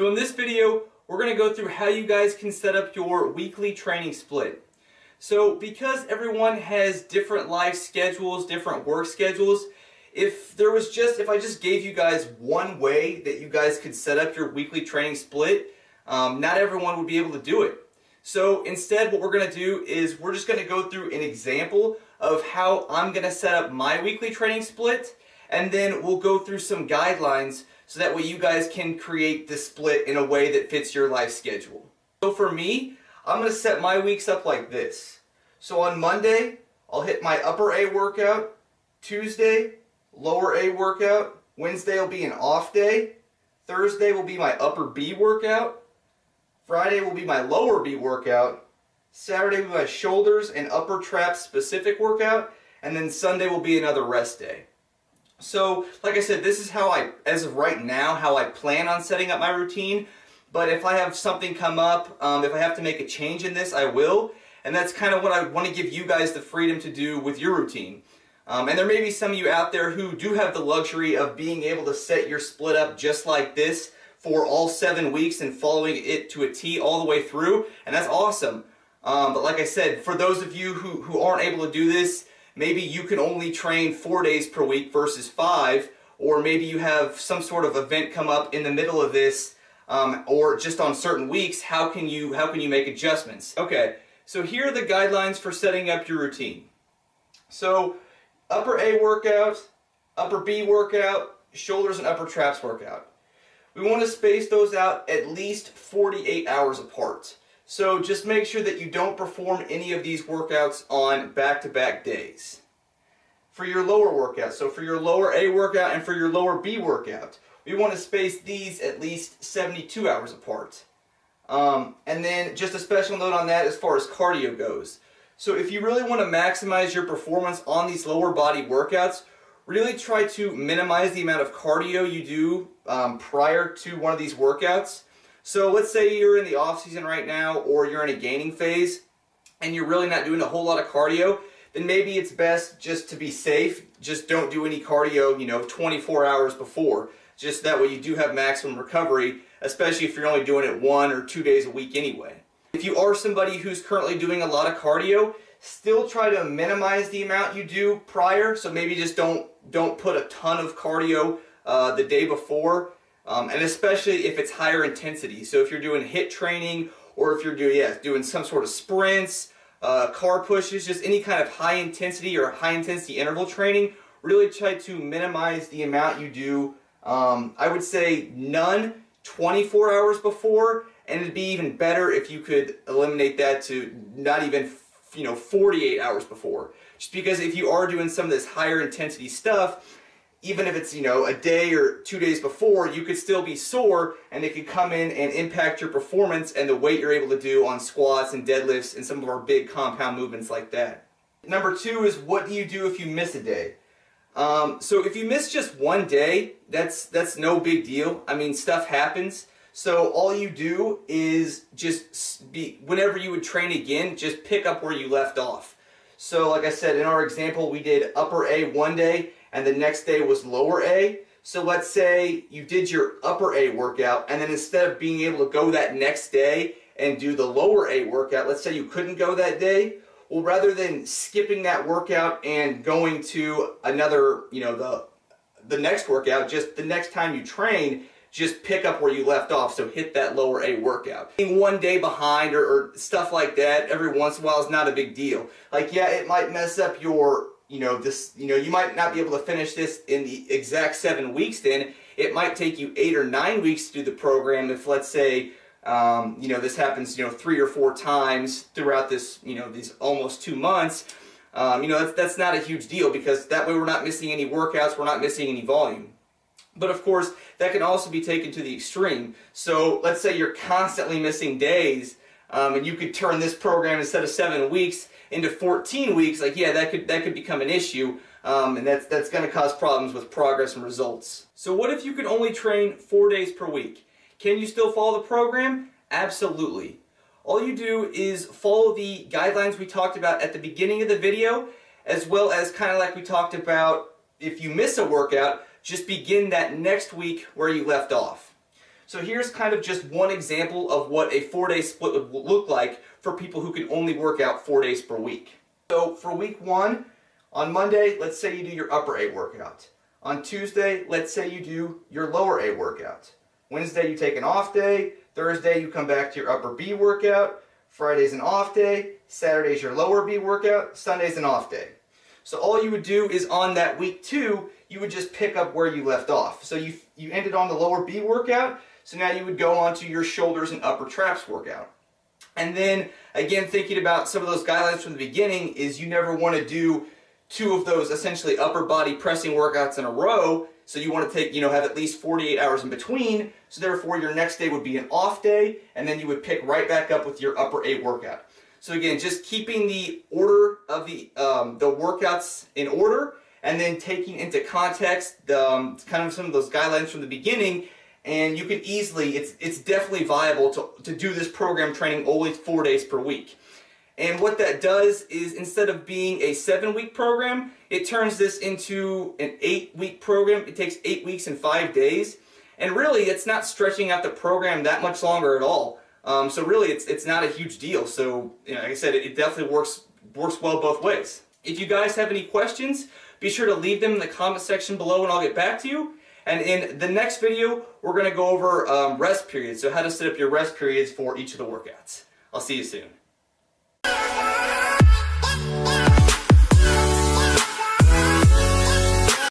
So in this video, we're going to go through how you guys can set up your weekly training split. So because everyone has different life schedules, different work schedules, if I just gave you guys one way that you guys could set up your weekly training split, not everyone would be able to do it. So instead, what we're going to do is we're just going to go through an example of how I'm going to set up my weekly training split, and then we'll go through some guidelines so that way you guys can create the split in a way that fits your life schedule. So for me, I'm going to set my weeks up like this. So on Monday, I'll hit my upper A workout. Tuesday, lower A workout. Wednesday will be an off day. Thursday will be my upper B workout. Friday will be my lower B workout. Saturday will be my shoulders and upper traps specific workout. And then Sunday will be another rest day. So, like I said, this is how as of right now, how I plan on setting up my routine. But if I have something come up, if I have to make a change in this, I will. And that's kind of what I want to give you guys the freedom to do with your routine. And there may be some of you out there who do have the luxury of being able to set your split up just like this for all 7 weeks and following it to a T all the way through. And that's awesome. But like I said, for those of you who aren't able to do this, maybe you can only train 4 days per week versus 5, or maybe you have some sort of event come up in the middle of this, or just on certain weeks. How can you make adjustments? Okay, so here are the guidelines for setting up your routine. So upper A workout, upper B workout, shoulders and upper traps workout. We want to space those out at least 48 hours apart. So just make sure that you don't perform any of these workouts on back-to-back days. For your lower workout, so for your lower A workout and for your lower B workout, we want to space these at least 72 hours apart. And then just a special note on that as far as cardio goes. So if you really want to maximize your performance on these lower body workouts, really try to minimize the amount of cardio you do prior to one of these workouts. So let's say you're in the off season right now, or you're in a gaining phase and you're really not doing a whole lot of cardio, then maybe it's best just to be safe, just don't do any cardio, 24 hours before. Just that way you do have maximum recovery, especially if you're only doing it 1 or 2 days a week anyway. If you are somebody who's currently doing a lot of cardio, still try to minimize the amount you do prior. So maybe just don't put a ton of cardio the day before. And especially if it's higher intensity. So if you're doing HIIT training, or if you're doing some sort of sprints, car pushes, just any kind of high intensity or high intensity interval training, really try to minimize the amount you do. I would say none 24 hours before, and it'd be even better if you could eliminate that to not even 48 hours before. Just because if you are doing some of this higher intensity stuff, even if it's, a day or 2 days before, you could still be sore, and it could come in and impact your performance and the weight you're able to do on squats and deadlifts and some of our big compound movements like that. Number 2 is, what do you do if you miss a day? So if you miss just one day, that's no big deal. I mean, stuff happens. So all you do is whenever you would train again, just pick up where you left off. So like I said, in our example, we did upper A one day, and the next day was lower A. So let's say you did your upper A workout, and then instead of being able to go that next day and do the lower A workout, let's say you couldn't go that day, well, rather than skipping that workout and going to another, the next workout, just the next time you train, just pick up where you left off, so hit that lower A workout. Being 1 day behind or stuff like that every once in a while is not a big deal. Like, yeah, it might mess up your you might not be able to finish this in the exact 7 weeks then. It might take you 8 or 9 weeks to do the program if, let's say, this happens, 3 or 4 times throughout this, these almost 2 months. That's not a huge deal, because that way we're not missing any workouts, we're not missing any volume. But of course, that can also be taken to the extreme. So let's say you're constantly missing days, and you could turn this program, instead of 7 weeks, into 14 weeks. Like, yeah, that could become an issue, and that's going to cause problems with progress and results. So what if you could only train 4 days per week? Can you still follow the program? Absolutely. All you do is follow the guidelines we talked about at the beginning of the video, as well as kind of like we talked about, if you miss a workout, just begin that next week where you left off. So here's kind of just one example of what a 4-day split would look like for people who can only work out 4 days per week. So for week 1, on Monday, let's say you do your upper A workout. On Tuesday, let's say you do your lower A workout. Wednesday, you take an off day. Thursday, you come back to your upper B workout. Friday's an off day. Saturday's your lower B workout. Sunday's an off day. So all you would do is on that week 2, you would just pick up where you left off. So you ended on the lower B workout, so now you would go on to your shoulders and upper traps workout. And then, again, thinking about some of those guidelines from the beginning is you never want to do 2 of those essentially upper body pressing workouts in a row. So you want to take, have at least 48 hours in between. So therefore your next day would be an off day, and then you would pick right back up with your upper A workout. So again, just keeping the order of the workouts in order, and then taking into context kind of some of those guidelines from the beginning, and you can easily, it's definitely viable to do this program training only 4 days per week. And what that does is, instead of being a 7-week program, it turns this into an 8-week program. It takes 8 weeks and 5 days. And really, it's not stretching out the program that much longer at all. So really, it's not a huge deal. So, like I said, it definitely works well both ways. If you guys have any questions, be sure to leave them in the comment section below and I'll get back to you. And in the next video, we're going to go over rest periods. So how to set up your rest periods for each of the workouts. I'll see you soon.